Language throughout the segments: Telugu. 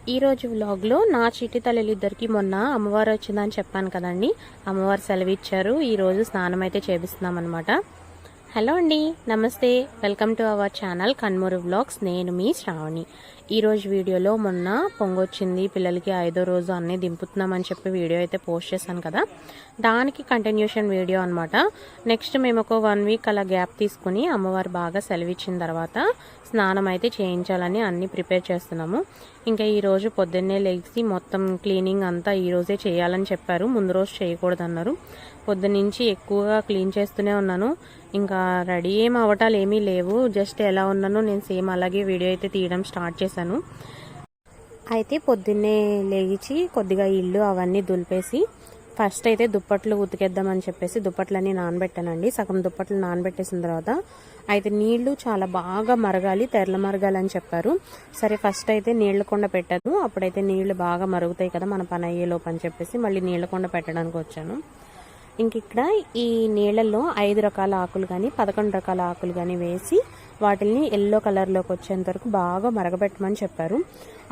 ఈరోజు వ్లాగ్లో నా చిట్టి తల్లిద్దరికి మొన్న అమ్మవారు వచ్చిందని చెప్పాను కదండి. అమ్మవారు సెలవు ఇచ్చారు. ఈరోజు స్నానం అయితే చేపిస్తున్నాం అనమాట. హలో అండి, నమస్తే, welcome to our channel Kanmuru vlogs. నేను మీ శ్రావణి. ఈరోజు వీడియోలో మొన్న పొంగొచ్చింది, పిల్లలకి 5వ రోజు అన్నీ దింపుతున్నామని చెప్పి వీడియో అయితే పోస్ట్ చేశాను కదా, దానికి కంటిన్యూషన్ వీడియో అనమాట. నెక్స్ట్ మేము ఒక 1 వీక్ అలా గ్యాప్ తీసుకుని అమ్మవారు బాగా సెలవిచ్చిన తర్వాత స్నానం అయితే చేయించాలని అన్నీ ప్రిపేర్ చేస్తున్నాము. ఇంకా ఈరోజు పొద్దున్నే లేచి మొత్తం క్లీనింగ్ అంతా ఈరోజే చేయాలని చెప్పారు, ముందు రోజు చేయకూడదన్నారు. పొద్దున్నుంచి ఎక్కువగా క్లీన్ చేస్తూనే ఉన్నాను. ఇంకా రెడీ ఏం అవటాలు ఏమీ లేవు, జస్ట్ ఎలా ఉన్నానో నేను సేమ్ అలాగే వీడియో అయితే తీయడం స్టార్ట్ చేశాను. అయితే పొద్దున్నే లేచి కొద్దిగా ఇల్లు అవన్నీ దులిపేసి ఫస్ట్ అయితే దుప్పట్లు ఉతికేద్దామని చెప్పేసి దుప్పట్లన్నీ నానబెట్టానండి. సగం దుప్పట్లు నానబెట్టేసిన తర్వాత అయితే నీళ్లు చాలా బాగా మరగాలి, తెరల మరగాలని చెప్పారు. సరే ఫస్ట్ అయితే నీళ్ల కొండ పెట్టాను. అప్పుడైతే నీళ్లు బాగా మరుగుతాయి కదా మన పని అయ్యేలోపు అని చెప్పేసి మళ్ళీ నీళ్ల కొండ పెట్టడానికి వచ్చాను. ఇంక ఇక్కడ ఈ నీళ్ళల్లో 5 రకాల ఆకులు కానీ 11 రకాల ఆకులు కానీ వేసి వాటిని ఎల్లో కలర్లోకి వచ్చేంత వరకు బాగా మరగబెట్టమని చెప్పారు.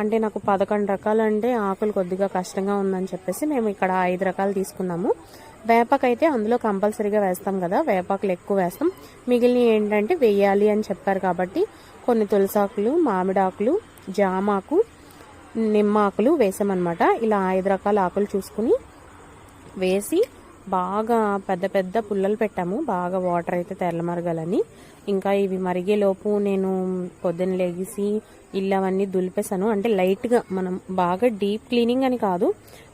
అంటే నాకు 11 రకాలు అంటే ఆకులు కొద్దిగా కష్టంగా ఉందని చెప్పేసి మేము ఇక్కడ 5 రకాలు తీసుకున్నాము. వేపాకు అయితే అందులో కంపల్సరీగా వేస్తాం కదా, వేపాకులు ఎక్కువ వేస్తాం. మిగిలిన ఏంటంటే వేయాలి అని చెప్పారు కాబట్టి కొన్ని తులసాకులు, మామిడాకులు, జామాకు, నిమ్మాకులు వేసామన్నమాట. ఇలా 5 రకాల ఆకులు చూసుకుని వేసి బాగా పెద్ద పెద్ద పుల్లలు పెట్టాము, బాగా వాటర్ అయితే తెల్లమరగాలని. ఇంకా ఇవి మరిగేలోపు నేను పొద్దున్న లేచి ఇల్లు అవన్నీ దులిపేశాను. అంటే లైట్గా, మనం బాగా డీప్ క్లీనింగ్ అని కాదు,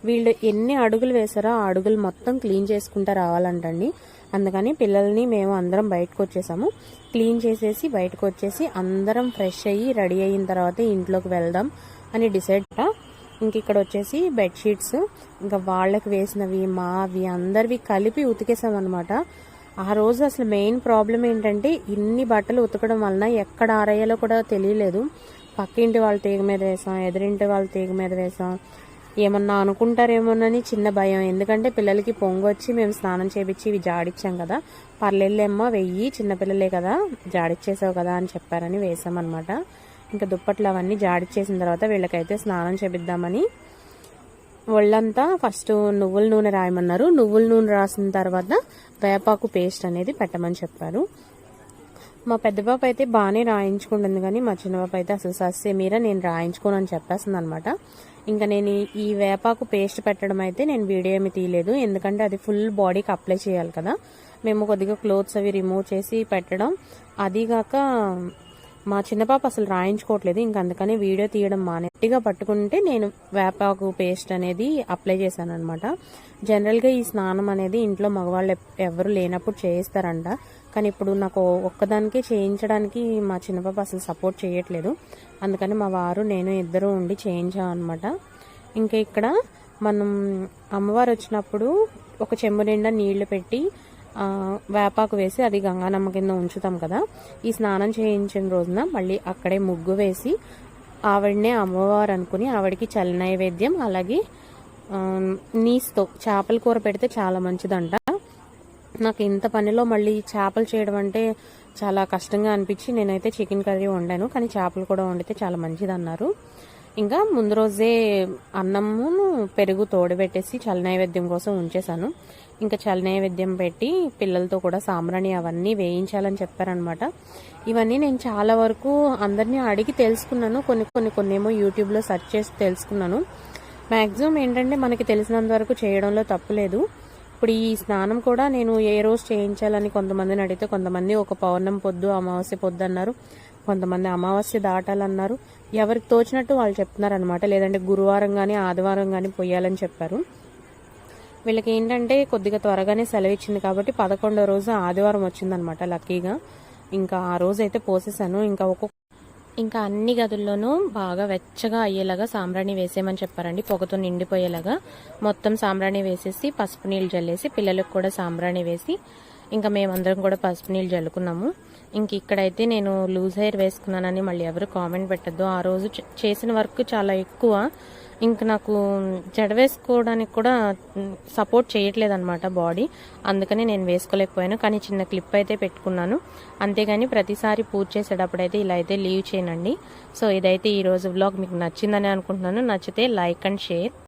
వీళ్ళు ఎన్ని అడుగులు వేసారో ఆ అడుగులు మొత్తం క్లీన్ చేసుకుంటూ రావాలంటండి. అందుకని పిల్లల్ని మేము అందరం బయటకు వచ్చేసాము. క్లీన్ చేసేసి బయటకు వచ్చేసి అందరం ఫ్రెష్ అయ్యి రెడీ అయిన తర్వాత ఇంట్లోకి వెళ్దాం అని డిసైడ్. ఇంక ఇక్కడ వచ్చేసి బెడ్షీట్స్ ఇంకా వాళ్ళకి వేసినవి మావి అందరివి కలిపి ఉతికేసామన్నమాట. ఆ రోజు అసలు మెయిన్ ప్రాబ్లం ఏంటంటే ఇన్ని బట్టలు ఉతకడం వలన ఎక్కడ ఆరేయాలో కూడా తెలియలేదు. పక్కింటి వాళ్ళ తీగ మీద వేసాం, ఎదురింటి వాళ్ళ తీగ మీద వేసాం. ఏమన్నా అనుకుంటారేమోనని చిన్న భయం, ఎందుకంటే పిల్లలకి పొంగొచ్చి మేము స్నానం చేపించి ఇవి జాడిచ్చాం కదా, పర్లేళ్ళేమ్మా వెయ్యి, చిన్నపిల్లలే కదా జాడిచ్చేసావు కదా అని చెప్పారని వేసామన్నమాట. ఇంకా దుప్పట్లు అవన్నీ జాడిచ్చేసిన తర్వాత వీళ్ళకైతే స్నానం చేపిద్దామని ఒళ్ళంతా ఫస్ట్ నువ్వుల నూనె రాయమన్నారు. నువ్వుల నూనె రాసిన తర్వాత వేపాకు పేస్ట్ అనేది పెట్టమని చెప్పారు. మా పెద్ద పాప అయితే బాగానే రాయించుకుంటుంది, కానీ మా చిన్న పాప అయితే అసలు సస్సే మీరా నేను రాయించుకోను అని చెప్పేస్తుంది అనమాట. ఇంకా నేను ఈ వేపాకు పేస్ట్ పెట్టడం అయితే నేను వీడియో ఏమి తీయలేదు, ఎందుకంటే అది ఫుల్ బాడీకి అప్లై చేయాలి కదా. మేము కొద్దిగా క్లోత్స్ అవి రిమూవ్ చేసి పెట్టడం, అదిగాక మా చిన్న పాప అసలు రాయించుకోవట్లేదు. ఇంక అందుకని వీడియో తీయడం మానేట్టుగా పట్టుకుంటే నేను వేపాకు పేస్ట్ అనేది అప్లై చేశాను అనమాట. జనరల్గా ఈ స్నానం అనేది ఇంట్లో మగవాళ్ళు ఎవరు లేనప్పుడు చేయిస్తారంట, కానీ ఇప్పుడు నాకు ఒక్కదానికే చేయించడానికి మా చిన్న పాప అసలు సపోర్ట్ చేయట్లేదు. అందుకని మా వారు నేను ఇద్దరు ఉండి చేయించాం అనమాట. ఇంకా ఇక్కడ మనం అమ్మవారు వచ్చినప్పుడు ఒక చెంబు నిండా నీళ్లు పెట్టి వేపాకు వేసి అది గంగానమ్మ కింద ఉంచుతాం కదా. ఈ స్నానం చేయించిన రోజున మళ్ళీ అక్కడే ముగ్గు వేసి ఆవిడనే అమ్మవారు అనుకుని ఆవిడకి చల్ల నైవేద్యం, అలాగే నీస్తో చేపల కూర పెడితే చాలా మంచిదంట. నాకు ఇంత పనిలో మళ్ళీ చేపలు చేయడం అంటే చాలా కష్టంగా అనిపించి నేనైతే చికెన్ కర్రీ వండాను, కానీ చేపలు కూడా వండితే చాలా మంచిది అన్నారు. ఇంకా ముందు రోజే అన్నమును పెరుగు తోడబెట్టేసి చల్ల నైవేద్యం కోసం ఉంచేశాను. ఇంకా చల్ల నైవేద్యం పెట్టి పిల్లలతో కూడా సాంబ్రాణి అవన్నీ వేయించాలని చెప్పారనమాట. ఇవన్నీ నేను చాలా వరకు అందరినీ అడిగి తెలుసుకున్నాను, కొన్నేమో యూట్యూబ్లో సెర్చ్ చేసి తెలుసుకున్నాను. మ్యాక్సిమం ఏంటంటే మనకి తెలిసినంత వరకు చేయడంలో తప్పులేదు. ఇప్పుడు ఈ స్నానం కూడా నేను ఏ రోజు చేయించాలని కొంతమందిని అడిగితే కొంతమంది ఒక పౌర్ణమి పొద్దు, అమావాస్య పొద్దు అన్నారు, కొంతమంది అమావాస్య దాటాలన్నారు. ఎవరికి తోచినట్టు వాళ్ళు చెప్తున్నారు అనమాట. లేదంటే గురువారం కానీ ఆదివారం కానీ పొయ్యాలని చెప్పారు. వీళ్ళకి ఏంటంటే కొద్దిగా త్వరగానే సెలవు ఇచ్చింది కాబట్టి 11వ రోజు ఆదివారం వచ్చిందనమాట లక్కీగా. ఇంకా ఆ రోజు అయితే పోసేసాను. ఇంకా అన్ని గదుల్లోనూ బాగా వెచ్చగా అయ్యేలాగా సాంబ్రాణి వేసేయమని చెప్పారండి, పొగతో నిండిపోయేలాగా. మొత్తం సాంబ్రాణి వేసేసి పసుపు నీళ్ళు జల్లేసి పిల్లలకు కూడా సాంబ్రాణి వేసి ఇంకా మేమందరం కూడా పసుపు నీళ్ళు జల్లుకున్నాము. ఇంక ఇక్కడైతే నేను లూజ్ హెయిర్ వేసుకున్నానని మళ్ళీ ఎవరు కామెంట్ పెట్టద్దు. ఆ రోజు చేసిన వర్క్ చాలా ఎక్కువ, ఇంక నాకు జడ వేసుకోవడానికి కూడా సపోర్ట్ చేయట్లేదన్నమాట బాడీ. అందుకని నేను వేసుకోలేకపోయాను. కానీ చిన్న క్లిప్ అయితే పెట్టుకున్నాను. అంతేగాని ప్రతిసారి పూజ చేసేటప్పుడైతే ఇలా అయితే లీవ్ చేయనండి. సో ఇదైతే ఈరోజు వ్లాగ్ మీకు నచ్చిందని అనుకుంటున్నాను. నచ్చితే లైక్ అండ్ షేర్.